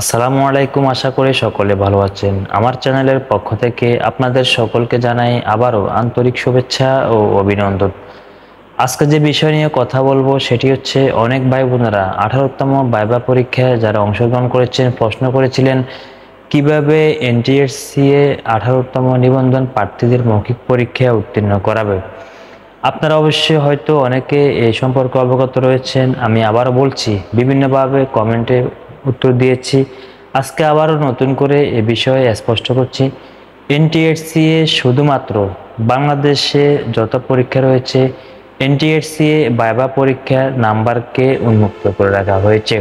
আসসালামু আলাইকুম। আশা করি সকলে ভালো আছেন। আমার চ্যানেলের পক্ষ থেকে আপনাদের সকলকে জানাই আবারও আন্তরিক শুভেচ্ছা ও অভিনন্দন। আজকে যে বিষয় নিয়ে কথা বলবো সেটি হচ্ছে, অনেক ভাই বোনেরা 18তম ভাইবা পরীক্ষায় যারা অংশগ্রহণ করেছেন প্রশ্ন করেছিলেন কিভাবে এনটিএসসিএ 18তম নিবন্ধন প্রার্থীদের মৌখিক পরীক্ষায় উত্তীর্ণ করাবে। আপনারা অবশ্যই হয়তো অনেকে এই সম্পর্কে অবগত রয়েছেন। আমি আবারও বলছি, বিভিন্নভাবে কমেন্টে উত্তর দিয়েছি। আজকে আবারও নতুন করে এ বিষয়ে স্পষ্ট করছি। এনটিএসসিএ শুধুমাত্র বাংলাদেশে যত পরীক্ষা রয়েছে এনটিএসসিএ ভাইভা পরীক্ষার নাম্বারকে উন্মুক্ত করে রাখা হয়েছে।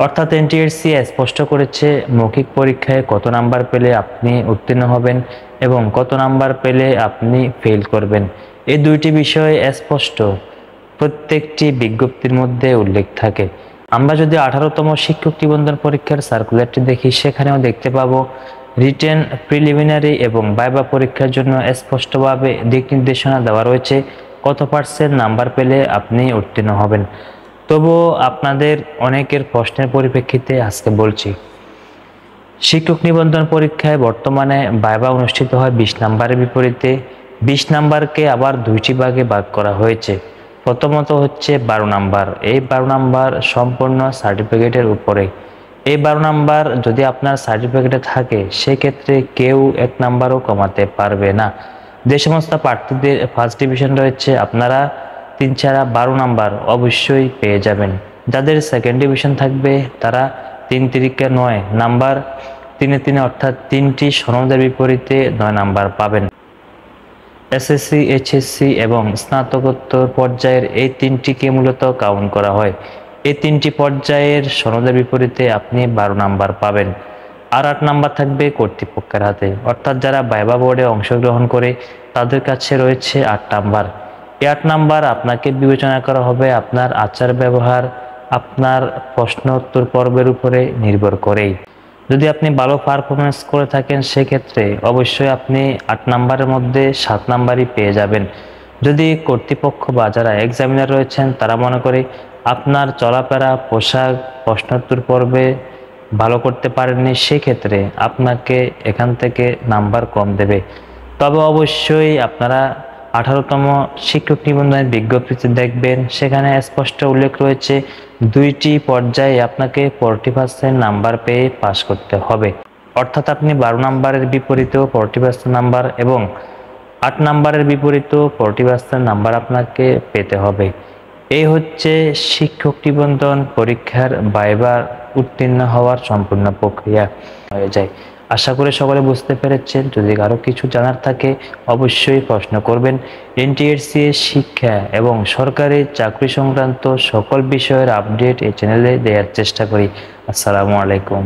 অর্থাৎ এনটিএসসিএ স্পষ্ট করেছে মৌখিক পরীক্ষায় কত নাম্বার পেলে আপনি উত্তীর্ণ হবেন এবং কত নাম্বার পেলে আপনি ফেল করবেন। এই দুইটি বিষয় স্পষ্ট প্রত্যেকটি বিজ্ঞপ্তির মধ্যে উল্লেখ থাকে। আমরা যদি 18তম শিক্ষক নিবন্ধন পরীক্ষার সার্কুলারটি দেখি, সেখানেও দেখতে পাবো রিটেন, প্রিলিমিনারি এবং ভাইভা পরীক্ষার জন্য স্পষ্টভাবে দিক নির্দেশনা দেওয়া রয়েছে কত পার্সেন্ট নাম্বার পেলে আপনি উত্তীর্ণ হবেন। তবুও আপনাদের অনেকের প্রশ্নের পরিপ্রেক্ষিতে আজকে বলছি, শিক্ষক নিবন্ধন পরীক্ষায় বর্তমানে ভাইভা অনুষ্ঠিত হয় 20 নাম্বারের বিপরীতে 20 নাম্বারকে আবার দুইটি ভাগে ভাগ করা হয়েছে। প্রথমত হচ্ছে 12 নাম্বার। এই 12 নাম্বার সম্পূর্ণ সার্টিফিকেটের উপরে। এই 12 নাম্বার যদি আপনার সার্টিফিকেটে থাকে সেক্ষেত্রে কেউ 1 নাম্বারও কমাতে পারবে না। যে সমস্ত প্রার্থীদের ফার্স্ট ডিভিশন রয়েছে আপনারা 3 ছাড়া 12 নাম্বার অবশ্যই পেয়ে যাবেন। যাদের সেকেন্ড ডিভিশন থাকবে তারা 3 তিরিকে 9 নাম্বার, 3 অর্থাৎ 3টি সনদের বিপরীতে 9 নাম্বার পাবেন। এসএসসি, এইচএসসি এবং স্নাতকোত্তর পর্যায়ের এই 3টিকে মূলত কাউন্ট করা হয়। এই 3টি পর্যায়ের সনদের বিপরীতে আপনি 12 নাম্বার পাবেন। আর 8 নাম্বার থাকবে কর্তৃপক্ষের হাতে, অর্থাৎ যারা ভাইভা বোর্ডে অংশগ্রহণ করে তাদের কাছে রয়েছে 8 নাম্বার। এই 8 নাম্বার আপনাকে বিবেচনা করা হবে আপনার আচার ব্যবহার, আপনার প্রশ্ন উত্তর পর্বের উপরে নির্ভর করেই। যদি আপনি ভালো পারফরমেন্স করে থাকেন সেক্ষেত্রে অবশ্যই আপনি 8 নাম্বারের মধ্যে 7 নাম্বারই পেয়ে যাবেন। যদি কর্তৃপক্ষ বা যারা এক্সামিনার রয়েছেন তারা মনে করে আপনার চলাফেরা, পোশাক, প্রশ্নোত্তর পর্বে ভালো করতে পারেননি, সেক্ষেত্রে আপনাকে এখান থেকে নাম্বার কম দেবে। তবে অবশ্যই আপনারা 18তম শিক্ষক নিবন্ধনের বিজ্ঞপ্তিতে দেখবেন, সেখানে স্পষ্ট উল্লেখ রয়েছে 2টি পর্যায়ে আপনাকে 40% নাম্বার পেয়ে পাস করতে হবে। অর্থাৎ আপনি 12 নাম্বারের বিপরীতেও 40% নাম্বার এবং 8 নাম্বারের বিপরীতেও 40% নাম্বার আপনাকে পেতে হবে। এই হচ্ছে শিক্ষক নিবন্ধন পরীক্ষার ভাইভা উত্তীর্ণ হওয়ার সম্পূর্ণ প্রক্রিয়া হয়ে যায়। আশা করি সকলে বুঝতে পেরেছেন। যদি কারো কিছু জানার থাকে অবশ্যই প্রশ্ন করবেন। এনটিএসসিএ শিক্ষা এবং সরকারি চাকরি সংক্রান্ত সকল বিষয়ের আপডেট এই চ্যানেলে দেওয়ার চেষ্টা করি। আসসালামু আলাইকুম।